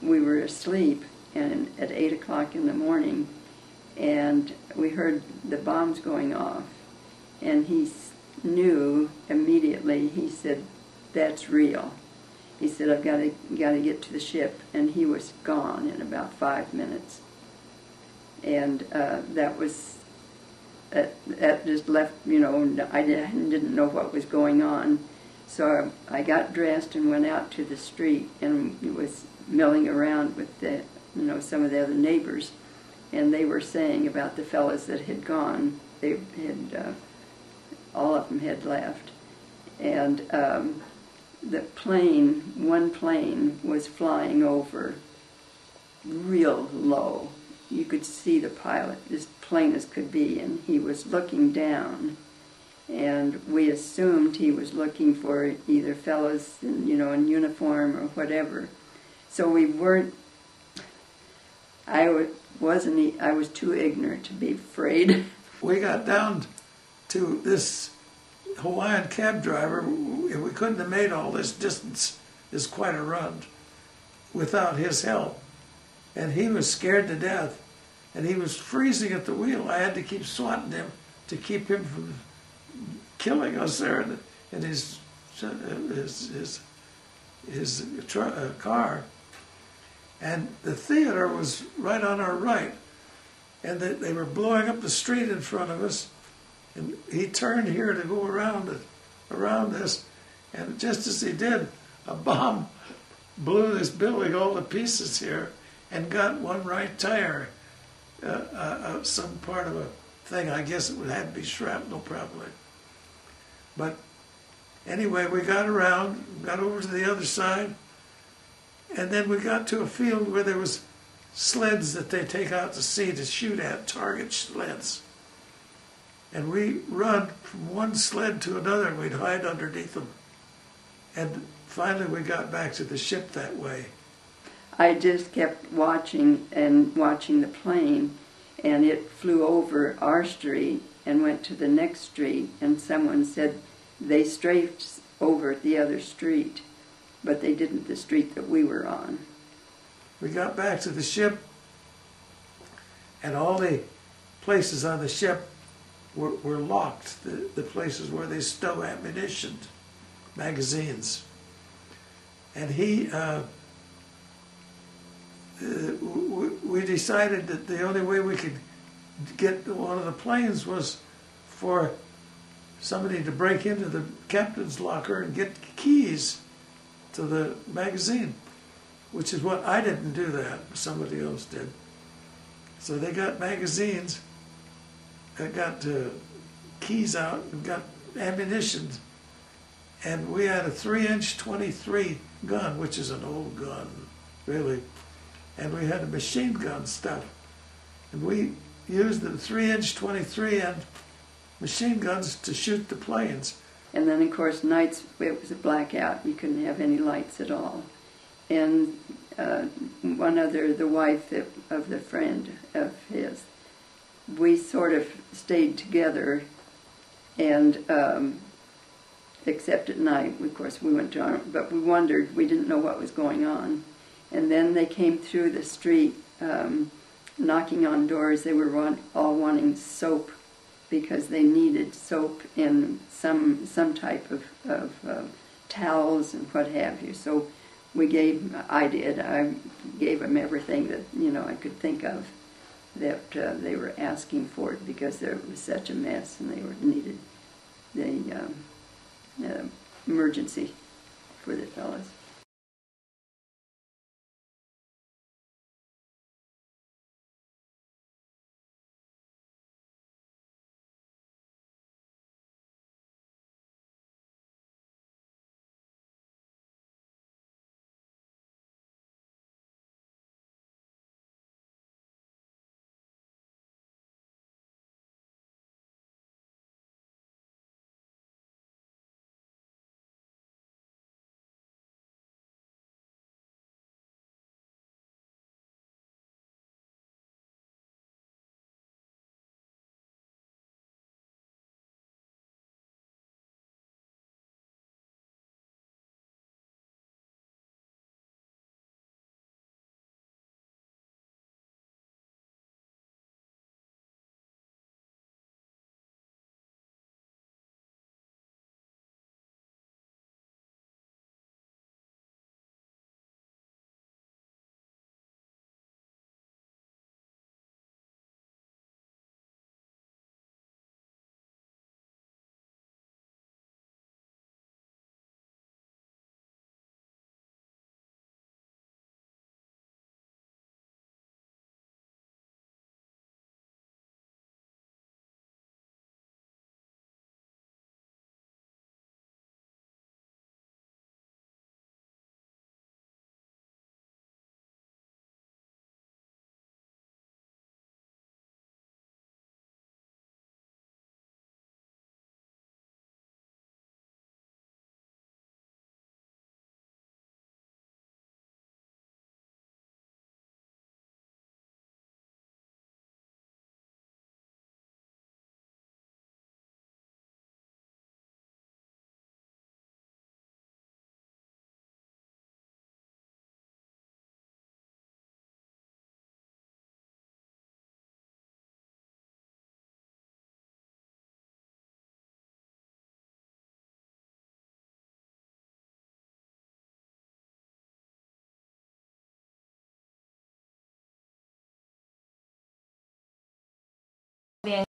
we were asleep, and at 8 o'clock in the morning, and we heard the bombs going off, and he knew immediately. He said, "That's real." He said, "I've got to get to the ship," and he was gone in about 5 minutes. And that just left, I didn't know what was going on. So I got dressed and went out to the street and was milling around with some of the other neighbors, and they were saying about the fellas that had gone. They had all of them had left, and one plane was flying over real low. You could see the pilot as plain as could be, and he was looking down, and we assumed he was looking for either fellows in uniform or whatever. So we weren't. I was too ignorant to be afraid. We got down to this Hawaiian cab driver. We couldn't have made all this distance. It's quite a run without his help. And he was scared to death. And he was freezing at the wheel. I had to keep swatting him to keep him from killing us there in his car. And the theater was right on our right. And they were blowing up the street in front of us. And he turned here to go around us. And just as he did, a bomb blew this building all to pieces here and got one right tire, some part of a thing. I guess it would have to be shrapnel probably. But anyway, we got around, got over to the other side, and then we got to a field where there was sleds that they take out to sea to shoot at, target sleds. And we run from one sled to another, and we'd hide underneath them. And finally we got back to the ship that way. I just kept watching the plane, and it flew over our street and went to the next street, and someone said they strafed over the other street, but they didn't the street that we were on. We got back to the ship, and all the places on the ship were locked, the places where they stow ammunition, magazines. And we decided that the only way we could get one of the planes was for somebody to break into the captain's locker and get keys to the magazine, which is what I didn't do that, somebody else did. So they got magazines, got keys out, and got ammunition. And we had a 3-inch 23 gun, which is an old gun, really. And we had a machine gun stuff. And we used the 3-inch 23 and machine guns to shoot the planes. And then, of course, nights, it was a blackout. You couldn't have any lights at all. And the wife of the friend of his, we sort of stayed together, and except at night, of course, we went to our, but we wondered, we didn't know what was going on. And then they came through the street, knocking on doors. They were all wanting soap, because they needed soap and some type of towels and what have you. So I gave them everything that I could think of that they were asking for, it because there was such a mess, and they needed the emergency for the fellas.